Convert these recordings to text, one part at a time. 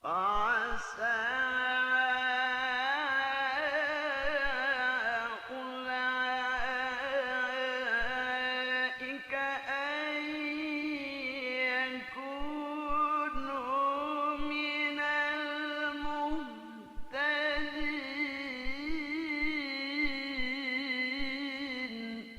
فعسى أولئك أن يكونوا من المهتدين.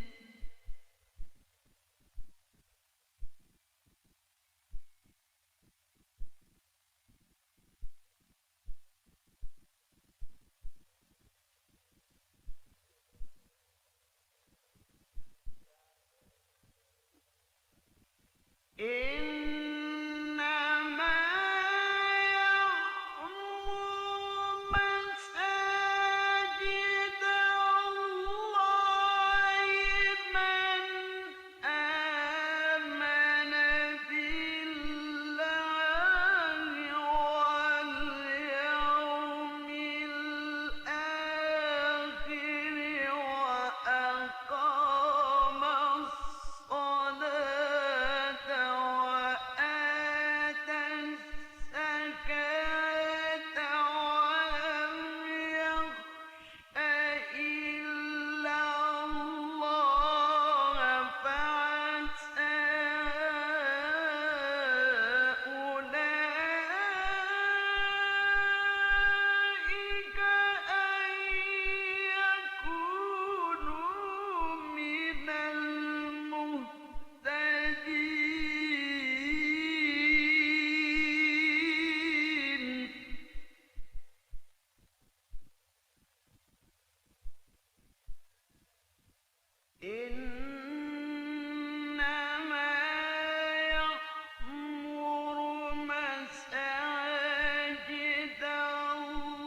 إنما يعمر مساجد الله من آمن بالله واليوم الآخر وأقام الصلاة وآتى الزكاة ولم يخش إلا الله فعسى أولئك أن يكونوا من المهتدين. إنما يعمر مساجد الله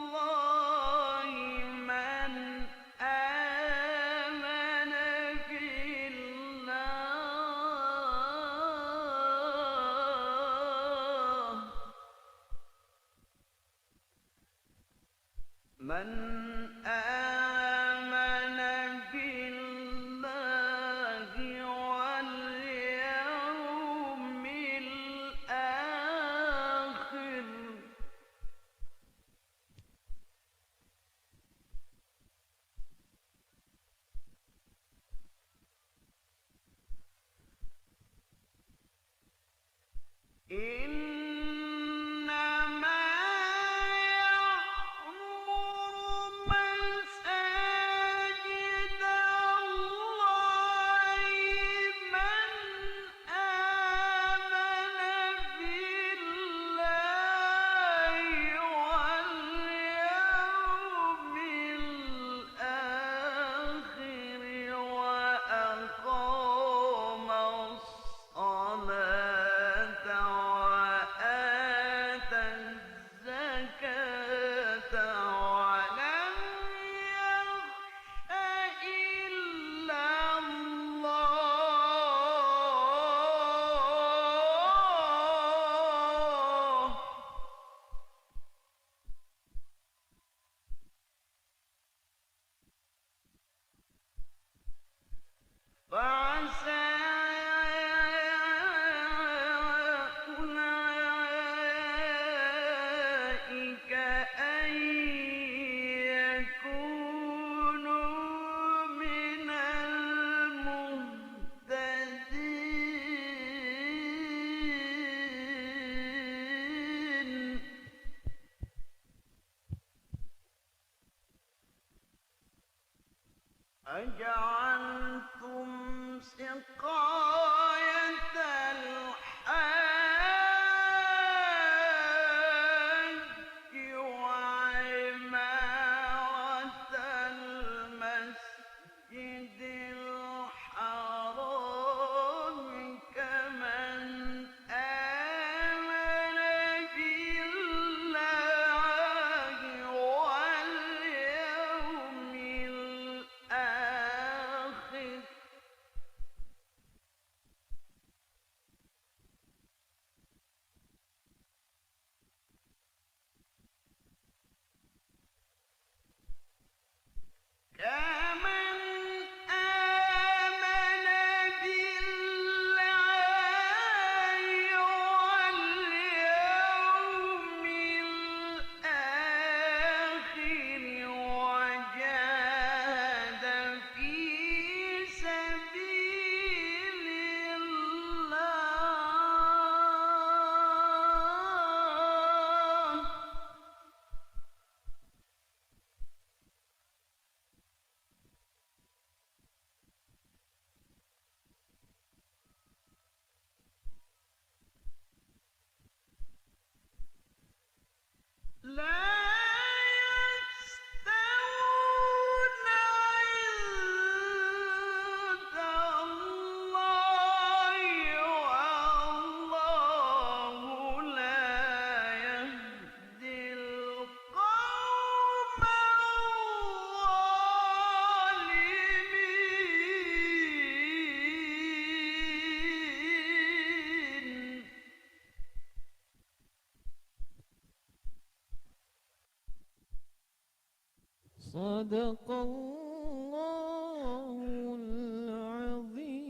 من آمن بالله واليوم الآخر إنما يعمر مساجد الله من آمن بالله واليوم الآخر وأقام الصلاة وآتى الزكاة ولم يخش إلا الله فعسى أولئك أن يكونوا من المهتدين. أجعلتم سقاية الحاج وعمارة المسجد الحرام كمن آمن بالله واليوم الآخر Sadaqallahul azim.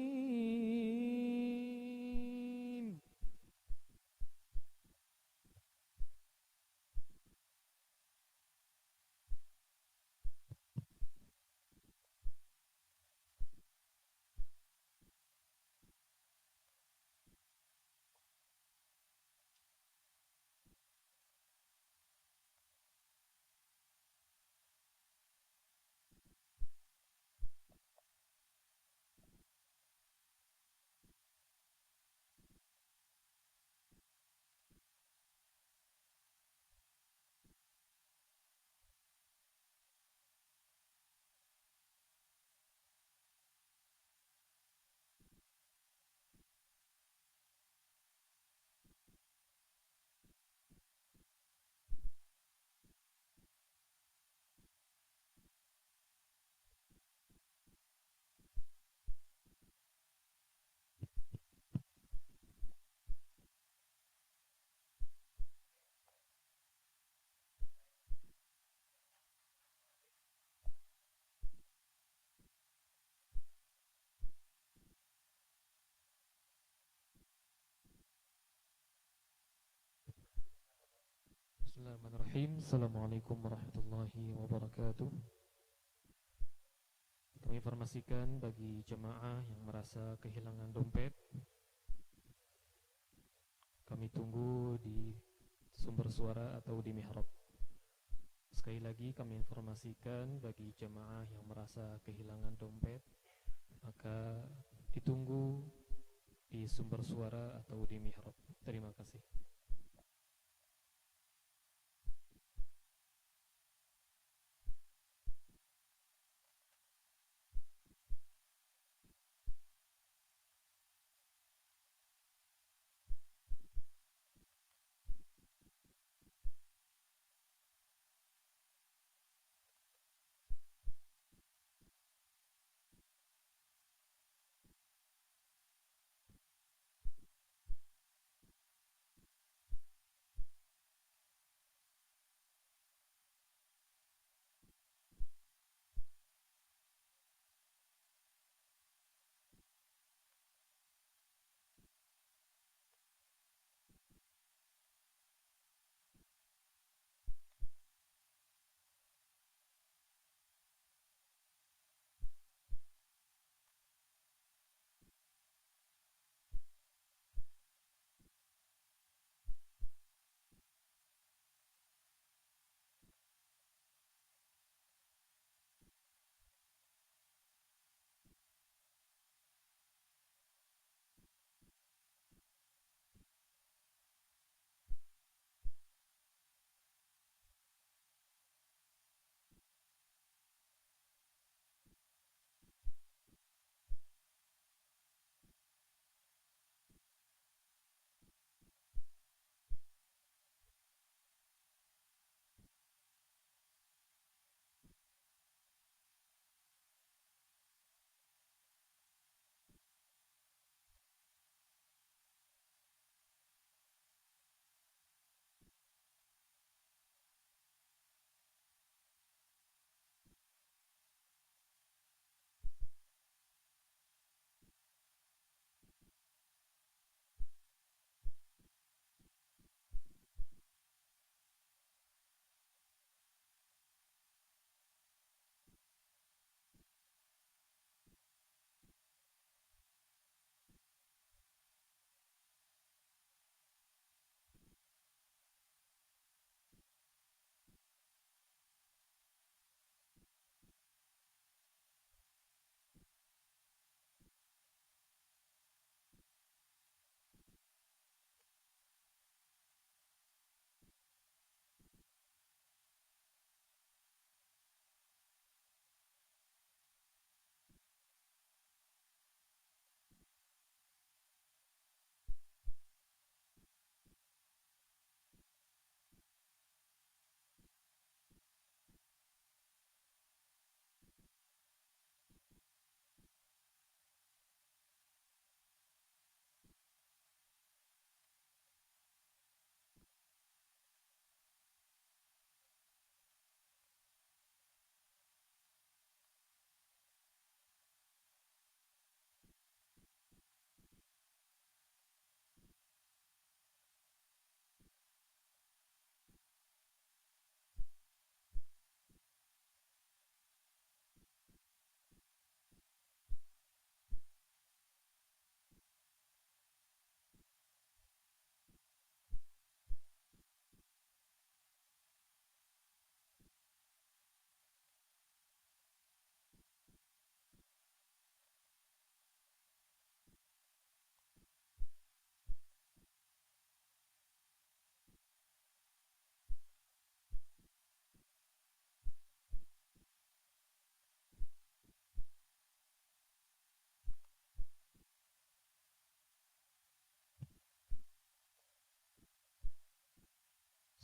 Bismillahirrahmanirrahim. Assalamualaikum warahmatullahi wabarakatuh. Kami informasikan bagi jemaah yang merasa kehilangan dompet, kami tunggu di sumber suara atau di mihrab. Sekali lagi kami informasikan bagi jemaah yang merasa kehilangan dompet, maka ditunggu di sumber suara atau di mihrab. Terima kasih.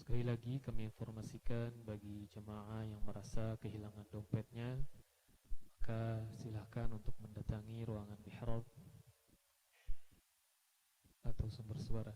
Sekali lagi kami informasikan bagi jemaah yang merasa kehilangan dompetnya, maka silahkan untuk mendatangi ruangan mihrab atau sumber suara.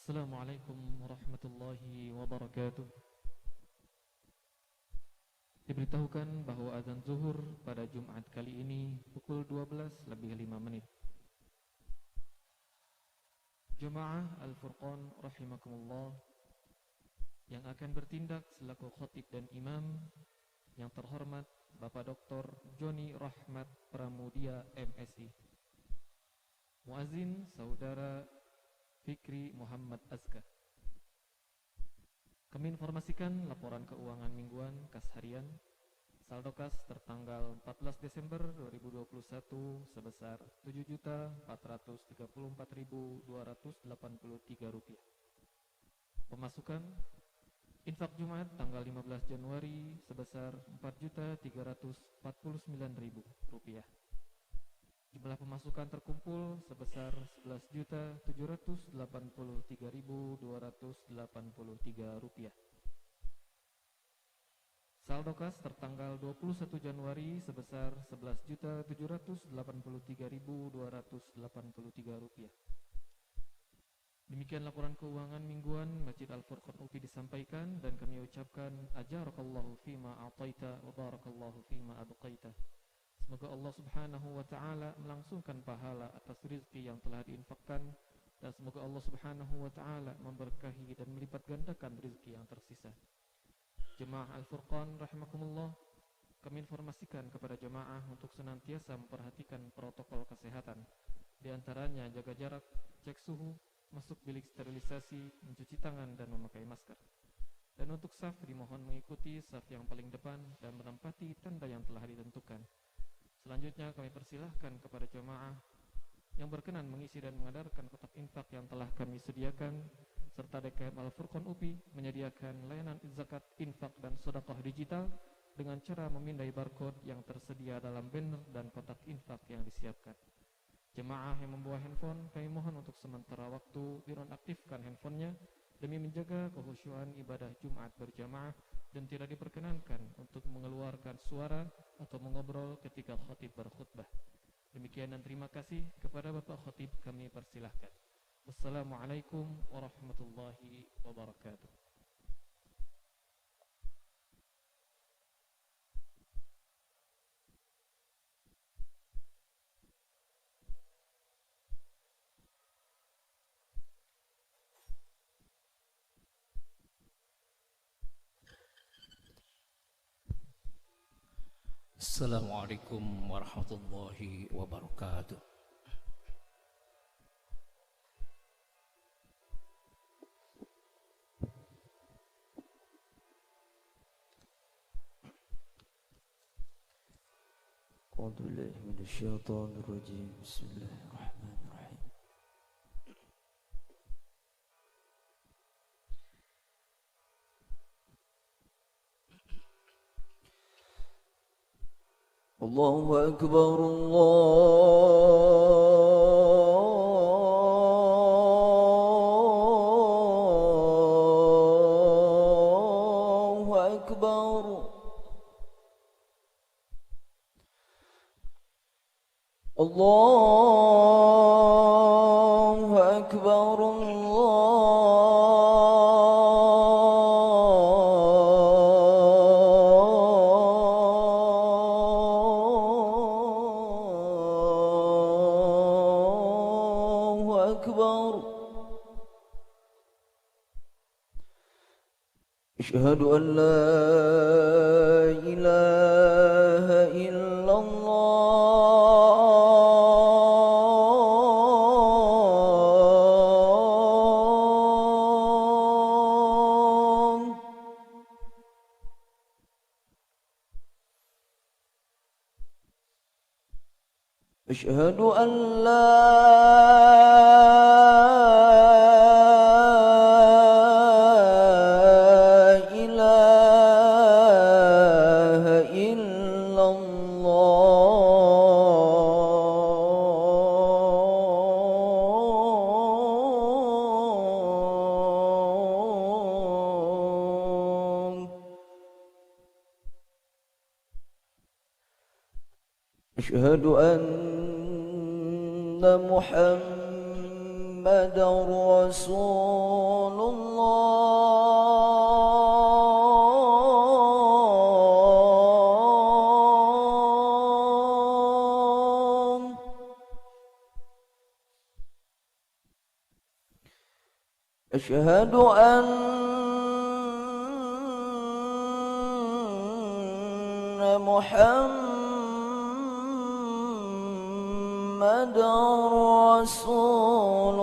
Assalamualaikum warahmatullahi wabarakatuh. Diberitahukan bahwa azan zuhur pada Jumat kali ini pukul 12:05. Jemaah Al-Furqan rahimakumullah, yang akan bertindak selaku khatib dan imam yang terhormat Bapak Dr. Joni Rahmat Pramudia MSI. Muazin Saudara Fikri Muhammad Azka. Kami informasikan laporan keuangan mingguan kas harian saldo kas tertanggal 14 Desember 2021 sebesar Rp7.434.283. Pemasukan infak Jumat tanggal 15 Januari sebesar Rp4.349.000. Jumlah pemasukan terkumpul sebesar Rp11.783.283. Saldo kas tertanggal 21 Januari sebesar Rp11.783.283. Demikian laporan keuangan mingguan Masjid Al-Furqan UPI disampaikan, dan kami ucapkan ajarakallahu fima a'taita wa barakallahu fima abqaita. Semoga Allah Subhanahu wa ta'ala melangsungkan pahala atas rizki yang telah diinfakkan, dan semoga Allah Subhanahu wa ta'ala memberkahi dan melipat gandakan rizki yang tersisa. Jemaah Al-Furqan rahimakumullah, kami informasikan kepada jemaah untuk senantiasa memperhatikan protokol kesehatan, di antaranya jaga jarak, cek suhu, masuk bilik sterilisasi, mencuci tangan, dan memakai masker. Dan untuk saf dimohon mengikuti saf yang paling depan dan menempati tanda yang telah ditentukan. Selanjutnya kami persilahkan kepada jemaah yang berkenan mengisi dan mengedarkan kotak infak yang telah kami sediakan, serta DKM Al-Furqan UPI menyediakan layanan zakat, infak, dan sedekah digital dengan cara memindai barcode yang tersedia dalam banner dan kotak infak yang disiapkan. Jemaah yang membawa handphone, kami mohon untuk sementara waktu dinonaktifkan handphonenya demi menjaga kekhusyuan ibadah Jumat berjamaah, dan tidak diperkenankan untuk mengeluarkan suara atau mengobrol ketika khatib berkhutbah. Demikian dan terima kasih kepada Bapak Khatib, kami persilahkan. Wassalamualaikum warahmatullahi wabarakatuh. Assalamualaikum warahmatullahi wabarakatuh. أعوذ بالله من الشيطان الرجيم. بسم الله الرحمن الرحيم. الله أكبر الله أكبر. الله أكبر. الله أكبر. أشهد أن لا إله إلا الله. أشهد أن لا إله إلا الله. أشهد أن محمدا رسول الله أشهد أن محمد رسول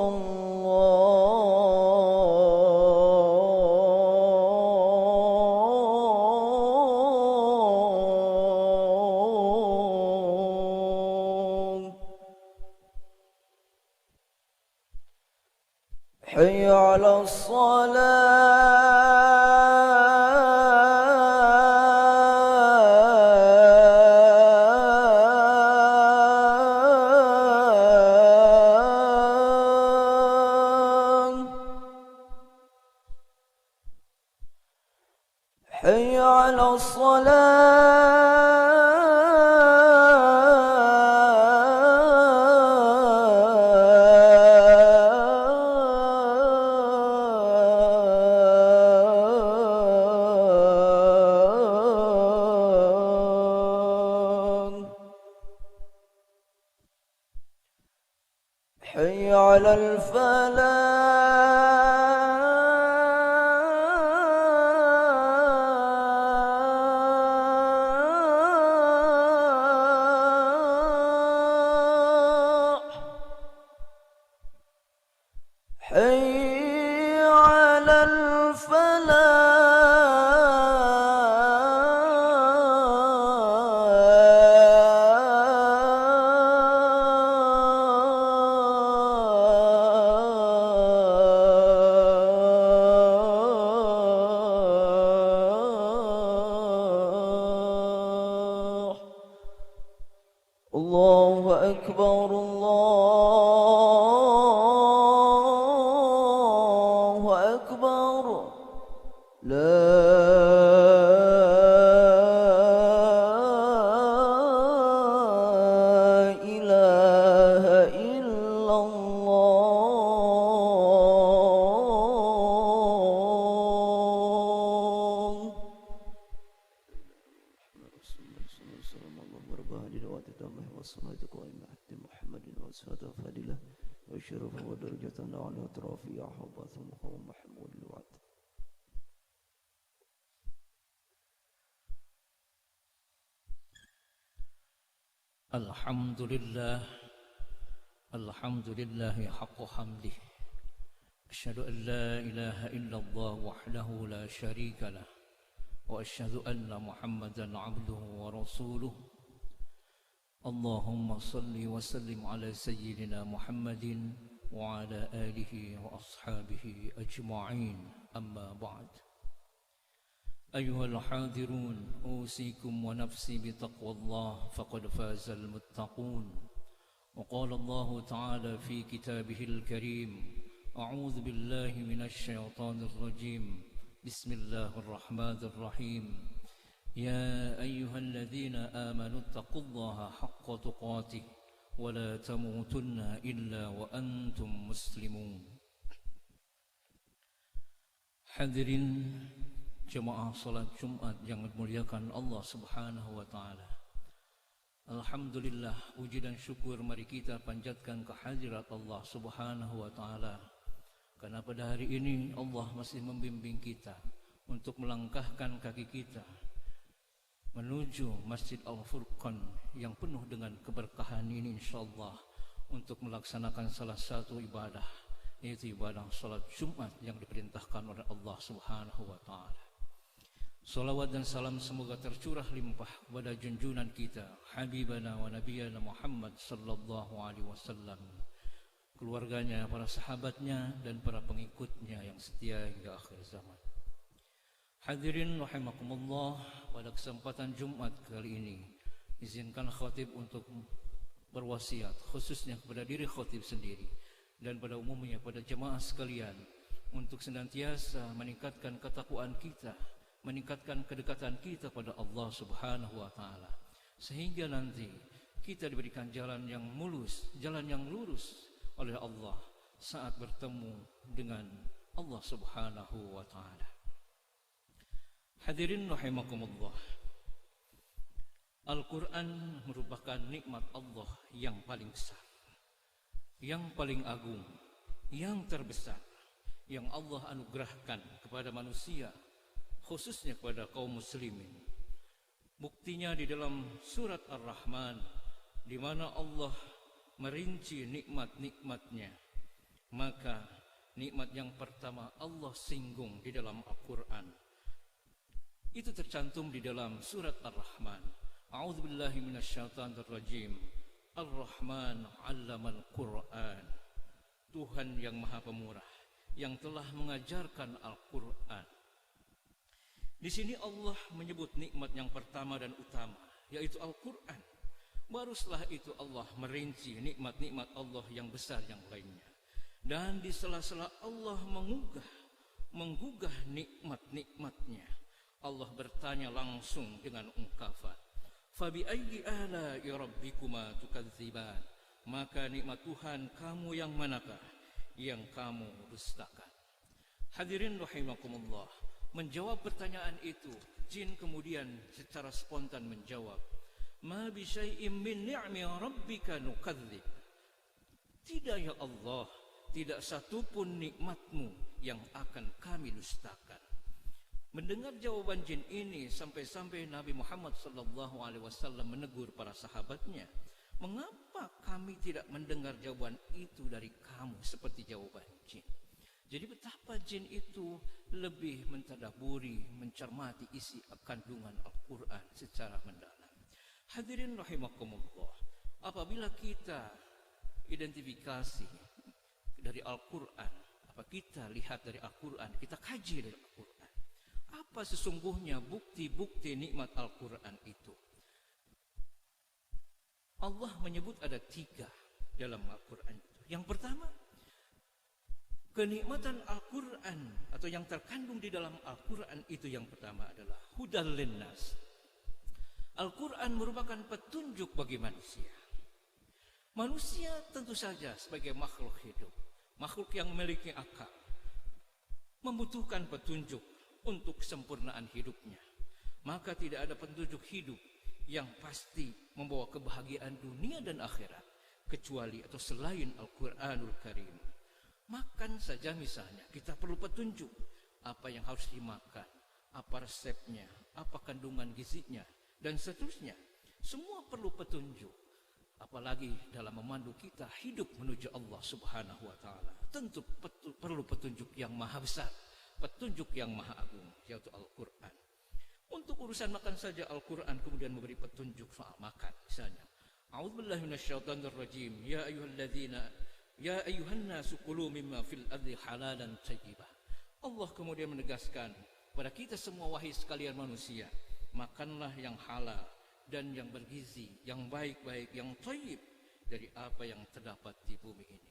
الله حي على الصلاة حي على الصلاة حي على الفلاح حي على الفلاح الله أكبر الله أكبر لا إله إلا الله والصلاة قائمة حتى محمد وصلاة فضيلة وشرف ودرجة على رفيع حبة مقام محمود الوعد الحمد لله حق حمده أشهد أن لا إله إلا الله وحده لا شريك له وأشهد أن محمدا عبده ورسوله اللهم صل وسلم على سيدنا محمد وعلى آله وأصحابه أجمعين أما بعد أيها الحاضرون أوصيكم ونفسي بتقوى الله فقد فاز المتقون وقال الله تعالى في كتابه الكريم أعوذ بالله من الشيطان الرجيم بسم الله الرحمن الرحيم يا أيها الذين آمنوا اتقوا الله حق تقاته ولا تموتن إلا وأنتم مسلمون. Hadirin jemaah salat Jumat yang dimuliakan Allah Subhanahu wa taala. Alhamdulillah, puji dan syukur mari kita panjatkan kehadirat Allah Subhanahu wa taala. Karena pada hari ini Allah masih membimbing kita untuk melangkahkan kaki kita menuju Masjid Al-Furqan yang penuh dengan keberkahan ini insyaallah untuk melaksanakan salah satu ibadah, yaitu ibadah salat Jumat yang diperintahkan oleh Allah Subhanahu wa taala. Salawat dan salam semoga tercurah limpah kepada junjungan kita Habibana wa Nabiyana Muhammad sallallahu alaihi wasallam, keluarganya, para sahabatnya dan para pengikutnya yang setia hingga akhir zaman. Hadirin rahimakumullah, pada kesempatan Jumat kali ini izinkan khatib untuk berwasiat khususnya kepada diri khatib sendiri dan pada umumnya pada jemaah sekalian untuk senantiasa meningkatkan ketakwaan kita, meningkatkan kedekatan kita pada Allah Subhanahu wa taala, sehingga nanti kita diberikan jalan yang mulus, jalan yang lurus oleh Allah, saat bertemu dengan Allah Subhanahu wa taala. Hadirin rahimakumullah. Al-Qur'an merupakan nikmat Allah yang paling besar, yang paling agung, yang terbesar, yang Allah anugerahkan kepada manusia, khususnya kepada kaum muslimin. Buktinya di dalam surat Ar-Rahman, di mana Allah merinci nikmat-nikmatnya. Maka nikmat yang pertama Allah singgung di dalam Al-Quran. Itu tercantum di dalam surat Ar-Rahman. A'udzubillahi minasyaitonirrajim. Ar-Rahman 'allamal Qur'an. Tuhan yang Maha Pemurah yang telah mengajarkan Al-Qur'an. Di sini Allah menyebut nikmat yang pertama dan utama, yaitu Al-Qur'an. Baru setelah itu Allah merinci nikmat-nikmat Allah yang besar yang lainnya. Dan di sela-sela Allah menggugah nikmat-nikmatnya, Allah bertanya langsung dengan ungkapan, "Fabi ayyi ala'i rabbikuma tukadziban?" Maka nikmat Tuhan kamu yang manakah yang kamu dustakan? Hadirin rahimakumullah, menjawab pertanyaan itu, jin kemudian secara spontan menjawab, "Ma bi syai'im min ni'mi rabbika nukadzib." Tidak ya Allah, tidak satupun nikmatmu yang akan kami dustakan. Mendengar jawaban jin ini, sampai-sampai Nabi Muhammad SAW menegur para sahabatnya, "Mengapa kami tidak mendengar jawaban itu dari kamu seperti jawaban jin?" Jadi betapa jin itu lebih mentadaburi, mencermati isi kandungan Al-Quran secara mendalam. Hadirin rahimakumullah, apabila kita identifikasi dari Al-Quran, apa kita lihat dari Al-Quran, kita kaji dari Al-Quran, apa sesungguhnya bukti-bukti nikmat Al-Quran itu? Allah menyebut ada 3 dalam Al-Quran itu. Yang pertama, kenikmatan Al-Quran atau yang terkandung di dalam Al-Quran itu yang pertama adalah hudal linnas. Al-Quran merupakan petunjuk bagi manusia. Manusia tentu saja sebagai makhluk hidup, makhluk yang memiliki akal, membutuhkan petunjuk untuk kesempurnaan hidupnya. Maka tidak ada petunjuk hidup yang pasti membawa kebahagiaan dunia dan akhirat kecuali atau selain Al-Quranul Karim. Makan saja misalnya, kita perlu petunjuk apa yang harus dimakan, apa resepnya, apa kandungan gizinya, dan seterusnya. Semua perlu petunjuk. Apalagi dalam memandu kita hidup menuju Allah Subhanahu wa taala. Tentu perlu petunjuk yang maha besar, petunjuk yang maha agung, yaitu Al-Quran. Untuk urusan makan saja Al-Quran kemudian memberi petunjuk soal makan. Misalnya, A'udzubillahi minasyaitonirrajim. Ya ayyuhan nasu kulu mimma fil ardi halalan thayyibah. Allah kemudian menegaskan pada kita semua, wahai sekalian manusia, makanlah yang halal dan yang bergizi, yang baik-baik, yang thayyib dari apa yang terdapat di bumi ini.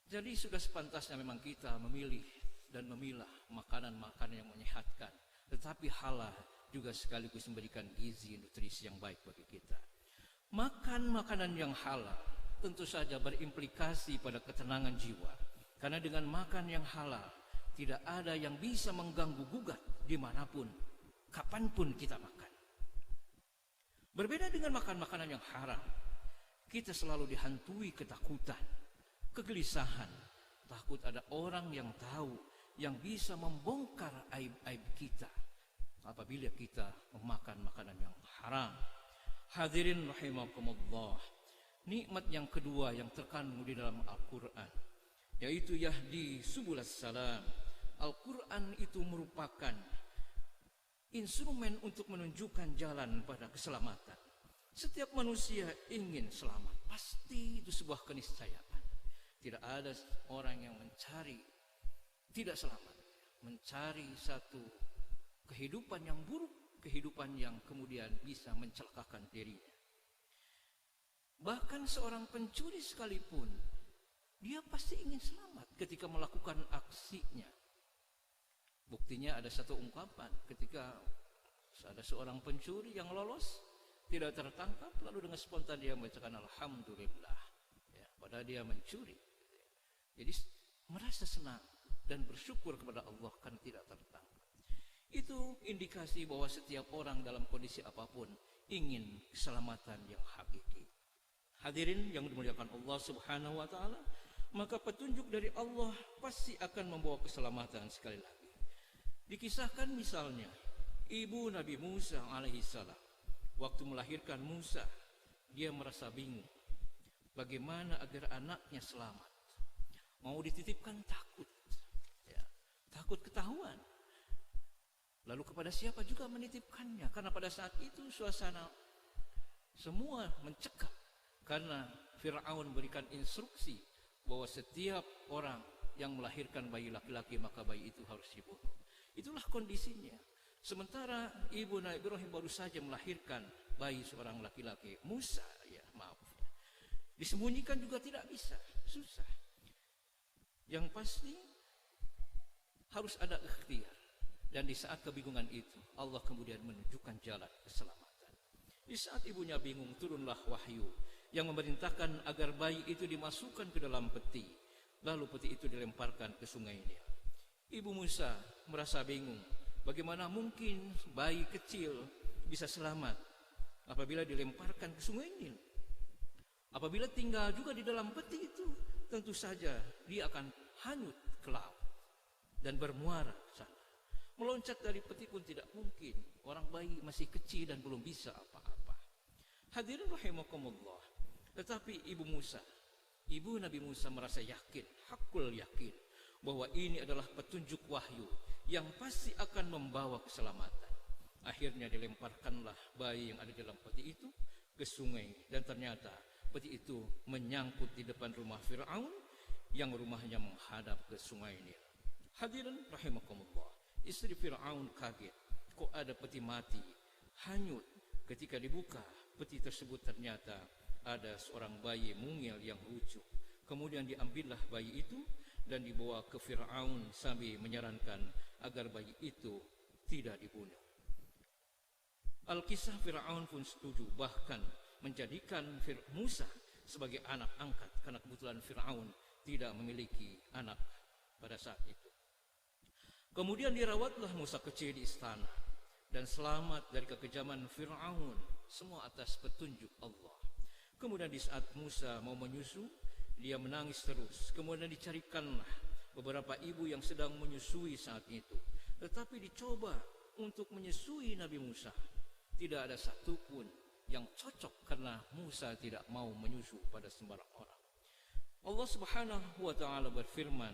Jadi sudah sepantasnya memang kita memilih dan memilah makanan-makanan yang menyehatkan, tetapi halal juga sekaligus memberikan gizi nutrisi yang baik bagi kita. Makan makanan yang halal tentu saja berimplikasi pada ketenangan jiwa, karena dengan makan yang halal tidak ada yang bisa mengganggu gugat dimanapun, kapanpun kita makan. Berbeda dengan makan makanan yang haram, kita selalu dihantui ketakutan, kegelisahan, takut ada orang yang tahu, yang bisa membongkar aib-aib kita apabila kita memakan makanan yang haram. Hadirin rahimakumullah, nikmat yang kedua yang terkandung di dalam Al-Quran, yaitu yahdi subulas salam. Al-Quran itu merupakan instrumen untuk menunjukkan jalan pada keselamatan. Setiap manusia ingin selamat, pasti itu sebuah keniscayaan. Tidak ada orang yang mencari tidak selamat, mencari satu kehidupan yang buruk, kehidupan yang kemudian bisa mencelakakan dirinya. Bahkan seorang pencuri sekalipun, dia pasti ingin selamat ketika melakukan aksinya. Buktinya ada satu ungkapan, ketika ada seorang pencuri yang lolos, tidak tertangkap, lalu dengan spontan dia membacakan Alhamdulillah, ya, padahal dia mencuri. Jadi merasa senang dan bersyukur kepada Allah karena tidak tertangkap. Itu indikasi bahwa setiap orang dalam kondisi apapun ingin keselamatan yang hakiki. Hadirin yang dimuliakan Allah Subhanahu wa taala, maka petunjuk dari Allah pasti akan membawa keselamatan sekali lagi. Dikisahkan misalnya ibu Nabi Musa alaihissalam waktu melahirkan Musa, dia merasa bingung bagaimana agar anaknya selamat. Mau dititipkan takut, ya, takut ketahuan. Lalu kepada siapa juga menitipkannya? Karena pada saat itu suasana semua mencekam karena Fir'aun berikan instruksi bahwa setiap orang yang melahirkan bayi laki-laki maka bayi itu harus dibunuh. Itulah kondisinya. Sementara ibu Nabi Ibrahim baru saja melahirkan bayi seorang laki-laki, Musa, ya maaf. Disembunyikan juga tidak bisa, susah. Yang pasti harus ada ikhtiar. Dan di saat kebingungan itu, Allah kemudian menunjukkan jalan keselamatan. Di saat ibunya bingung, turunlah wahyu yang memerintahkan agar bayi itu dimasukkan ke dalam peti. Lalu peti itu dilemparkan ke sungai Nil. Ibu Musa merasa bingung, bagaimana mungkin bayi kecil bisa selamat apabila dilemparkan ke sungai Nil. Apabila tinggal juga di dalam peti itu, tentu saja dia akan hanyut ke laut dan bermuara sana. Meloncat dari peti pun tidak mungkin. Orang bayi masih kecil dan belum bisa apa-apa. Hadirin rahimakumullah. Tetapi ibu Musa, ibu Nabi Musa merasa yakin, hakul yakin, bahwa ini adalah petunjuk wahyu yang pasti akan membawa keselamatan. Akhirnya dilemparkanlah bayi yang ada dalam peti itu ke sungai, dan ternyata peti itu menyangkut di depan rumah Fir'aun yang rumahnya menghadap ke sungai Nil. Hadirin rahimakumullah, istri Fir'aun kaget, kok ada peti mati, hanyut. Ketika dibuka peti tersebut ternyata ada seorang bayi mungil yang lucu. Kemudian diambillah bayi itu dan dibawa ke Fir'aun sambil menyarankan agar bayi itu tidak dibunuh. Al-Kisah Fir'aun pun setuju, bahkan menjadikan Musa sebagai anak angkat karena kebetulan Fir'aun tidak memiliki anak pada saat itu. Kemudian dirawatlah Musa kecil di istana dan selamat dari kekejaman Fir'aun, semua atas petunjuk Allah. Kemudian di saat Musa mau menyusu, dia menangis terus. Kemudian dicarikanlah beberapa ibu yang sedang menyusui saat itu. Tetapi dicoba untuk menyusui Nabi Musa. Tidak ada satupun yang cocok karena Musa tidak mau menyusu pada sembarang orang. Allah Subhanahu wa taala berfirman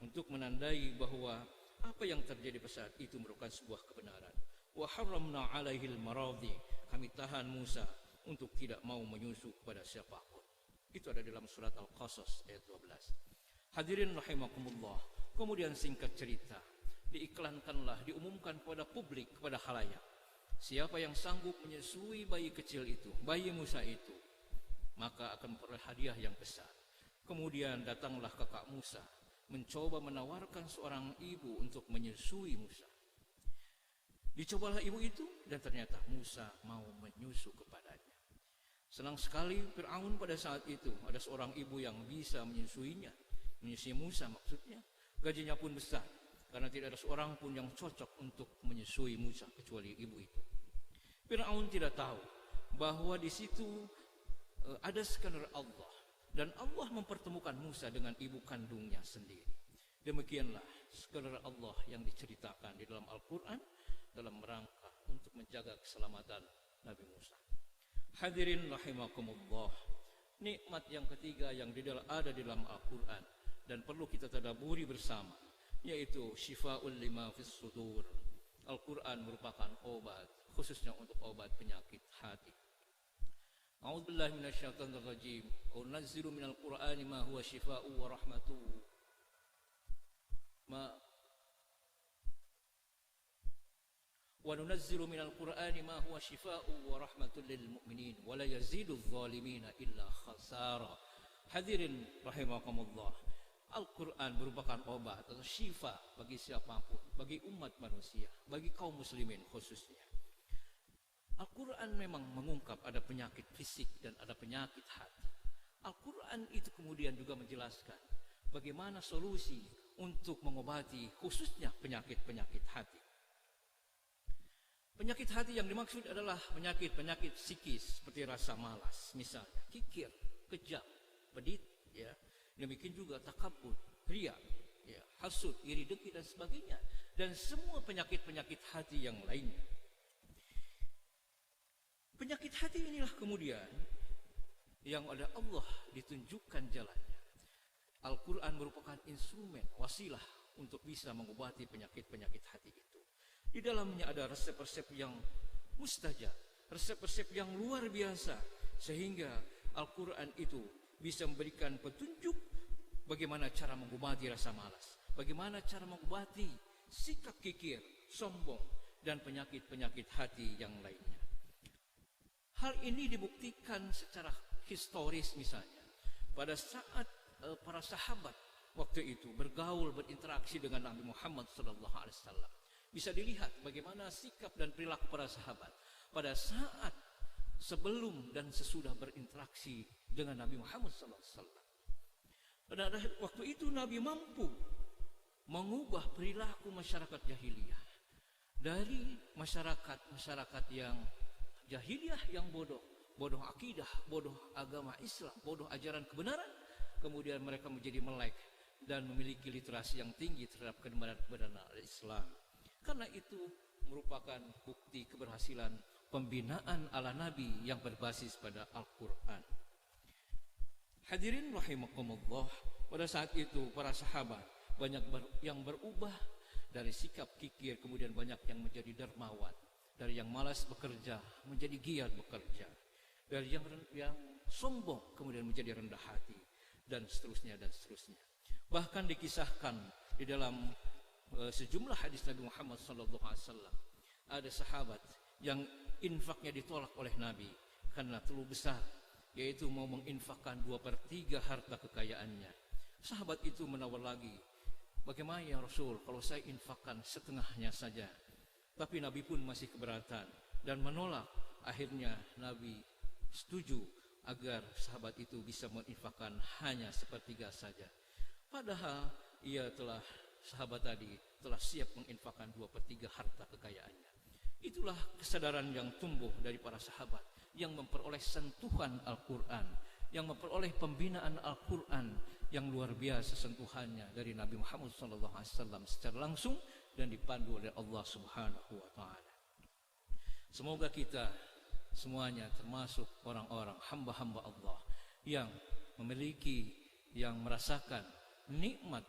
untuk menandai bahwa apa yang terjadi pada saat itu merupakan sebuah kebenaran. Wa harramna 'alaihil maradi. Kami tahan Musa untuk tidak mau menyusu kepada siapapun. Itu ada dalam surat Al-Qasas ayat 12. Hadirin rahimakumullah. Kemudian singkat cerita, diiklankanlah, diumumkan kepada publik, kepada khalayak. Siapa yang sanggup menyusui bayi kecil itu, bayi Musa itu, maka akan memperoleh hadiah yang besar. Kemudian datanglah kakak Musa, mencoba menawarkan seorang ibu untuk menyusui Musa. Dicobalah ibu itu dan ternyata Musa mau menyusu kepadanya. Senang sekali Fir'aun pada saat itu ada seorang ibu yang bisa menyusuinya, menyusui Musa maksudnya. Gajinya pun besar karena tidak ada seorang pun yang cocok untuk menyusui Musa kecuali ibu itu. Fir'aun tidak tahu bahwa di situ ada skenario Allah dan Allah mempertemukan Musa dengan ibu kandungnya sendiri. Demikianlah skenario Allah yang diceritakan di dalam Al-Quran dalam rangka untuk menjaga keselamatan Nabi Musa. Hadirin rahimakumullah, nikmat yang ketiga yang ada di dalam Al-Quran dan perlu kita tadaburi bersama, yaitu syifa'ul lima fis sudur. Al-Quran merupakan obat, khususnya untuk obat penyakit hati. A'udzubillahi minasyaitonir rajim. Wa nunazzilu minal Qur'ani ma huwa syifaa'un wa rahmatun. Wa nunazzilu minal Qur'ani ma huwa syifaa'un wa rahmatun lil mu'minin wa la yazidudz zalimina illa khasara. Hadirin rahimakumullah, Al-Quran merupakan obat atau syifa bagi siapapun, bagi umat manusia, bagi kaum muslimin khususnya. Al-Quran memang mengungkap ada penyakit fisik dan ada penyakit hati. Al-Quran itu kemudian juga menjelaskan bagaimana solusi untuk mengobati khususnya penyakit-penyakit hati. Penyakit hati yang dimaksud adalah penyakit-penyakit psikis seperti rasa malas, misalnya kikir, kejam, pedit, ya. Demikian juga takabur, riya, ya, hasud, iri dengki dan sebagainya, dan semua penyakit-penyakit hati yang lainnya. Penyakit hati inilah kemudian yang oleh Allah ditunjukkan jalannya. Al-Quran merupakan instrumen, wasilah untuk bisa mengobati penyakit-penyakit hati itu. Di dalamnya ada resep-resep yang mustajab, resep-resep yang luar biasa, sehingga Al-Quran itu bisa memberikan petunjuk bagaimana cara mengobati rasa malas, bagaimana cara mengobati sikap kikir, sombong, dan penyakit-penyakit hati yang lainnya. Hal ini dibuktikan secara historis misalnya. Pada saat para sahabat waktu itu bergaul, berinteraksi dengan Nabi Muhammad SAW, bisa dilihat bagaimana sikap dan perilaku para sahabat pada saat sebelum dan sesudah berinteraksi dengan Nabi Muhammad SAW. Pada waktu itu Nabi mampu mengubah perilaku masyarakat jahiliyah dari masyarakat yang jahiliyah yang bodoh akidah, bodoh agama Islam, bodoh ajaran kebenaran, kemudian mereka menjadi melek dan memiliki literasi yang tinggi terhadap kebenaran Islam. Karena itu merupakan bukti keberhasilan pembinaan ala Nabi yang berbasis pada Al-Quran. Hadirin rahimakumullah, pada saat itu para sahabat banyak yang berubah dari sikap kikir, kemudian banyak yang menjadi dermawan, dari yang malas bekerja menjadi giat bekerja, dari yang sombong kemudian menjadi rendah hati, dan seterusnya dan seterusnya. Bahkan dikisahkan di dalam sejumlah hadis Nabi Muhammad SAW, ada sahabat yang infaknya ditolak oleh Nabi karena terlalu besar, yaitu mau menginfakkan 2/3 harta kekayaannya. Sahabat itu menawar lagi, bagaimana ya Rasul kalau saya infakkan setengahnya saja? Tapi Nabi pun masih keberatan dan menolak. Akhirnya Nabi setuju agar sahabat itu bisa menginfakkan hanya 1/3 saja. Padahal sahabat tadi telah siap menginfakkan 2/3 harta kekayaannya. Itulah kesadaran yang tumbuh dari para sahabat yang memperoleh sentuhan Al-Quran, yang memperoleh pembinaan Al-Quran yang luar biasa sentuhannya dari Nabi Muhammad SAW secara langsung dan dipandu oleh Allah Subhanahu wa Ta'ala. Semoga kita semuanya termasuk orang-orang hamba-hamba Allah yang memiliki, yang merasakan nikmat,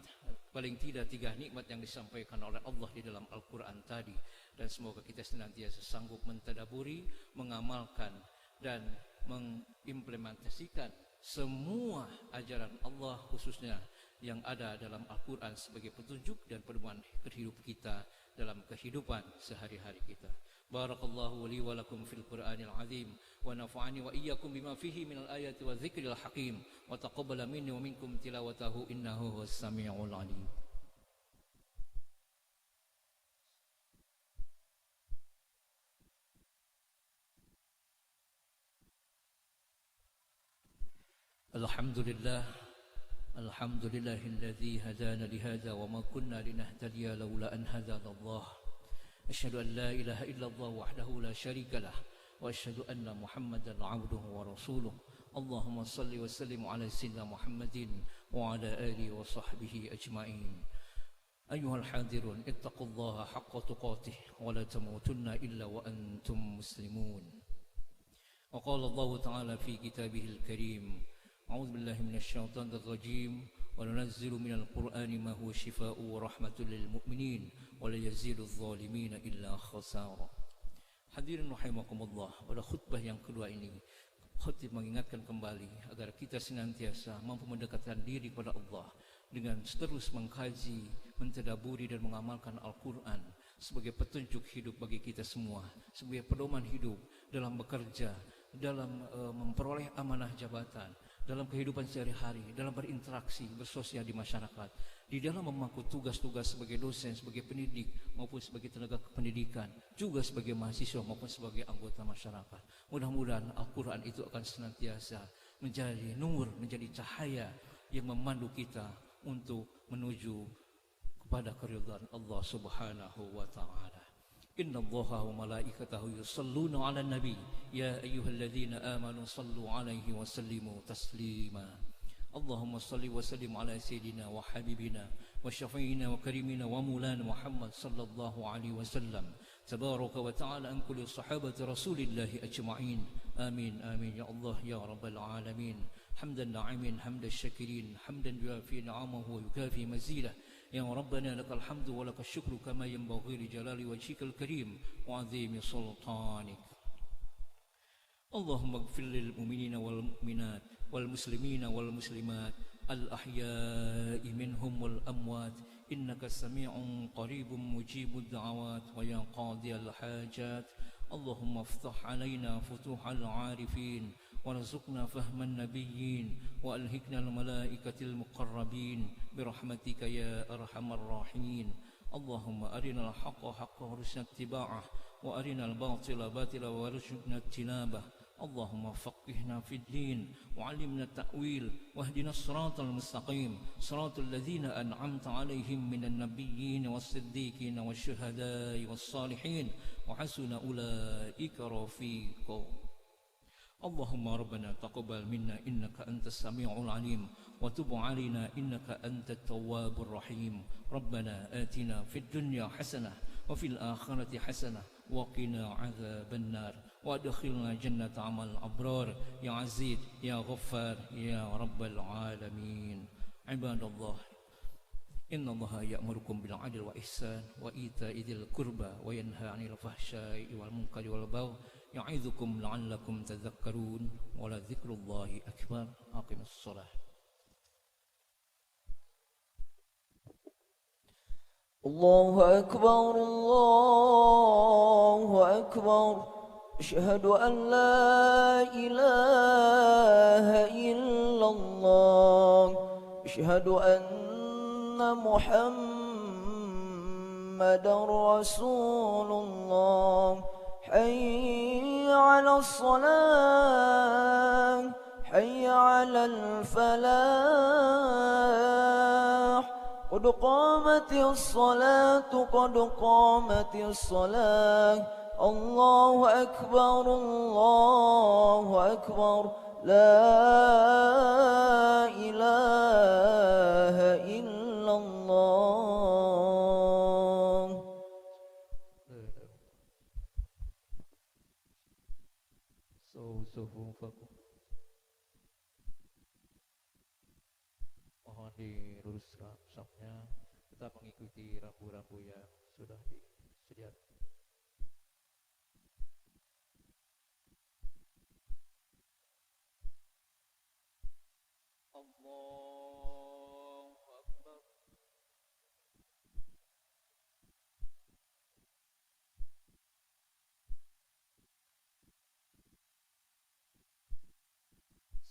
paling tidak 3 nikmat yang disampaikan oleh Allah di dalam Al-Quran tadi. Dan semoga kita senantiasa sanggup mentadaburi, mengamalkan, dan mengimplementasikan semua ajaran Allah khususnya yang ada dalam Al-Quran sebagai petunjuk dan pedoman hidup kita dalam kehidupan sehari-hari kita. Barakallahu li wa lakum fil Qur'anil azim wa nafa'ani wa iyyakum bima fihi minal ayati wa dzikril hakim wa taqabbala minni wa minkum tilawatahu innahu huwas samiul alim. Alhamdulillahilladzi hadana lihadza wa ma kunna linahtadiya laula an hadana Allah. Asyhadu an la ilaha illallah wahdahu la syarika lah wa asyhadu anna Muhammadan 'abduhu wa rasuluh. Allahumma shalli wa sallim ala sayyidina Muhammadin wa ala alihi wa sahbihi ajma'in. Ayyuhal hadirun ittaqullaha haqqa tuqatih wa la tamutunna illa wa antum muslimun. Wa qala Allah ta'ala fi kitabihil karim, a'udzu billahi minasyaitonir rajim, wa nunazzilu minal qur'ani ma huwa shifaa'un wa rahmatun lil mu'minin wa la yazidudz zalimina illa khasara. Hadirin rahimakumullah, pada khutbah yang kedua ini khatib mengingatkan kembali agar kita senantiasa mampu mendekatkan diri kepada Allah dengan terus mengkaji, mentadaburi dan mengamalkan Al-Quran sebagai petunjuk hidup bagi kita semua, sebagai pedoman hidup dalam bekerja, dalam memperoleh amanah jabatan, dalam kehidupan sehari-hari, dalam berinteraksi, bersosial di masyarakat, di dalam memangku tugas-tugas sebagai dosen, sebagai pendidik, maupun sebagai tenaga kependidikan, juga sebagai mahasiswa maupun sebagai anggota masyarakat. Mudah-mudahan Al-Quran itu akan senantiasa menjadi nur, menjadi cahaya yang memandu kita untuk menuju kepada keridhaan Allah Subhanahu wa taala. Inna Allaha wa malaikatahu yusalluna 'alan nabi ya ayyuhalladzina amanu sallu 'alaihi wa sallimu taslima. Allahumma salli wa sallim ala sayyidina wa habibina wa syafi'ina wa karimina wa maulana Muhammad sallallahu alaihi wasallam. Tabaraka wa ta'ala an kulli sahabati Rasulillah ajma'in. Amin amin ya Allah ya rabbal alamin. Hamdan na'imin hamdan syakirin hamdan yuafi ni'amahu wa yukafi mazidah. Ya Rabbana lakal hamdu wa lakal syukru kama yanbaghi li jalali wajhikal karim wa 'azimi sultanik. Allahumma ighfir lil mu'minina wal mu'minat wal muslimina wal muslimat al ahya'i minhum wal amwat innaka sami'un qaribun mujibud da'awat wa ya qadiyal hajat. Allahumma iftah 'alaina futuhal 'arifin warzuqna fahman nabiyyin wa alhiqna al malaikatil muqarrabin birahmatika ya arhamar rahimin. Allahumma arinal haqqa haqqan warzuqna ittiba'ah wa arinal batila batila warzuqna ijtinabah. Allahumma faqihna fid din wa 'allimna ta'wil wahdina siratal mustaqim siratal ladzina an'amta 'alaihim minan nabiyyin was-siddiqin wasyuhada'i was-salihin wa hasuna ulaika rafiqa. Allahumma rabbana taqabbal minna innaka antas sami'ul 'alim wa tub 'alaina innaka antat tawwabur rahim. Rabbana atina fid dunya hasanah wa fil akhirati hasanah wa qina 'adzaban nar wa adkhilna jannata amal abrar ya aziz ya ghaffar ya rabbal alamin. Ibadallah, inna Allaha ya'murukum bil 'adli wa ihsan wa ita'i dzil qurba wa yanha 'anil fahsya'i wal munkari wal baghi ya'idzukum la'allakum tadhakkarun wa la dzikrullahi akbar. Aqimus shalah. Allahu akbar Allahu akbar. أشهد أن لا إله إلا الله أشهد أن محمدا رسول الله حي على الصلاة حي على الفلاح قد قامت الصلاة قد قامت الصلاة. الله أكبر الله أكبر لا إله إلا الله. Mohon diluruskan safnya, kita mengikuti rambu-rambu yang sudah disediakan. Allahu Akbar.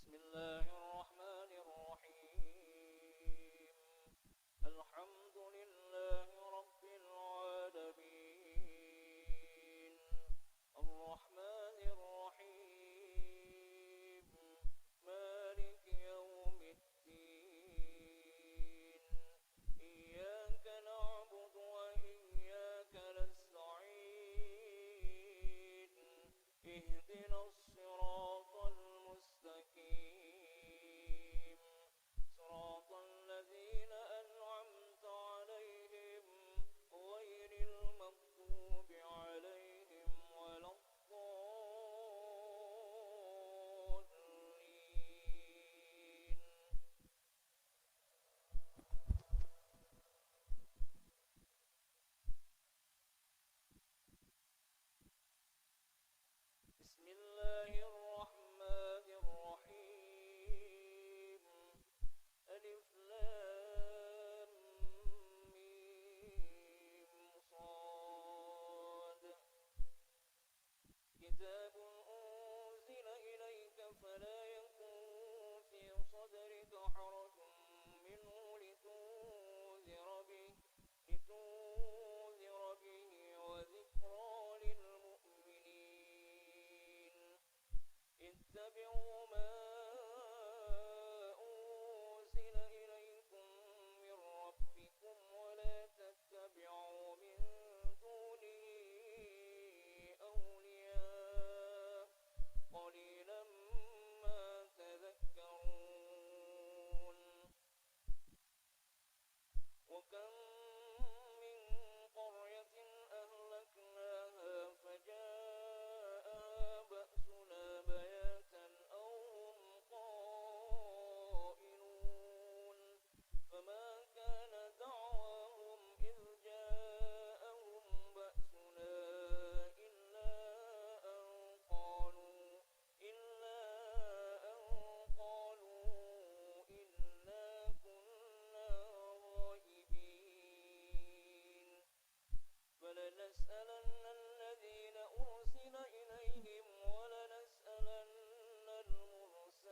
Bismillahirrahmanirrahim. Alhamdulillahi rabbil alamin. Ar-Rahmanir Rahim. Maliki yaumiddin. فلنسألن الذين أرسل إليهم ولنسألن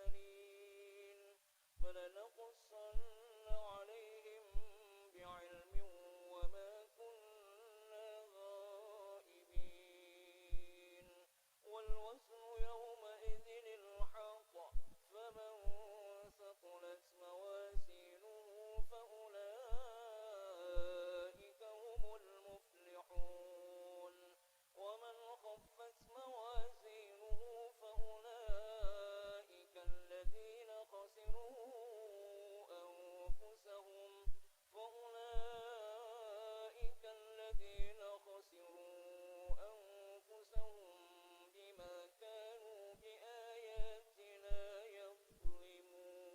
المرسلين فلنقصن عليهم بعلم وما كنا غائبين والوزن يومئذ الحق فمن ثقلت موازينه فأولئك هم المفلحون ومن خفت موازينه فأولئك الذين خسروا أنفسهم بما كانوا بآياتنا يظلمون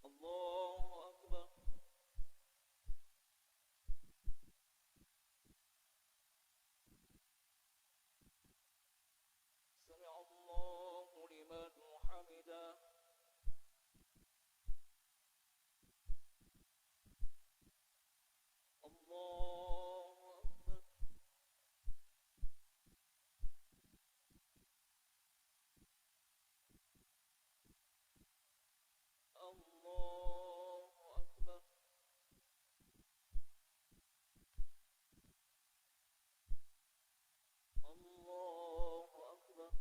الله أكبر سمع الله لمن حمده الله أكبر الله أكبر الله أكبر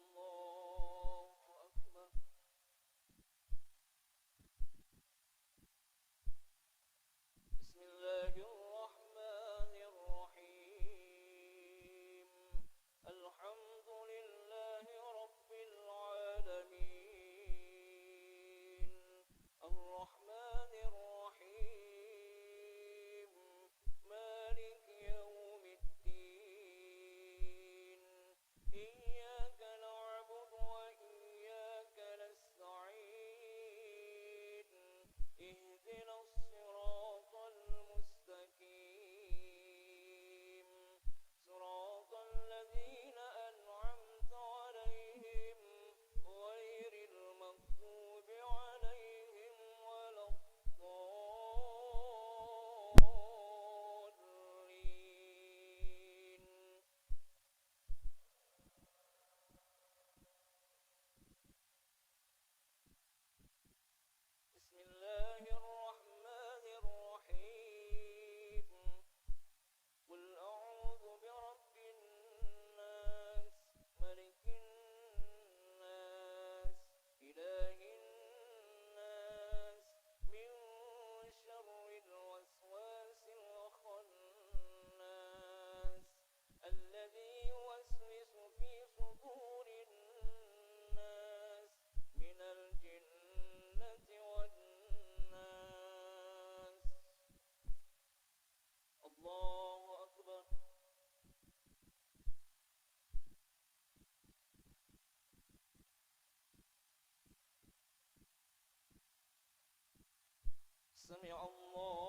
الله أكبر بسم الله الرحمن الرحيم الحمد لله رب العالمين الرحمن الرحيم مالك يوم الدين إياك نعبد وإياك نستعين اهدنا الصراط المستقيم صراط الذين أنعمت عليهم غير المغضوب عليهم ولا الضالين بسم الله الرحمن الرحيم قل أعوذ برب الناس ملك الناس إله الناس من شر الوسواس الخناس الذي يوسوس في صدور الناس من الجنة والناس الله أكبر سمع الله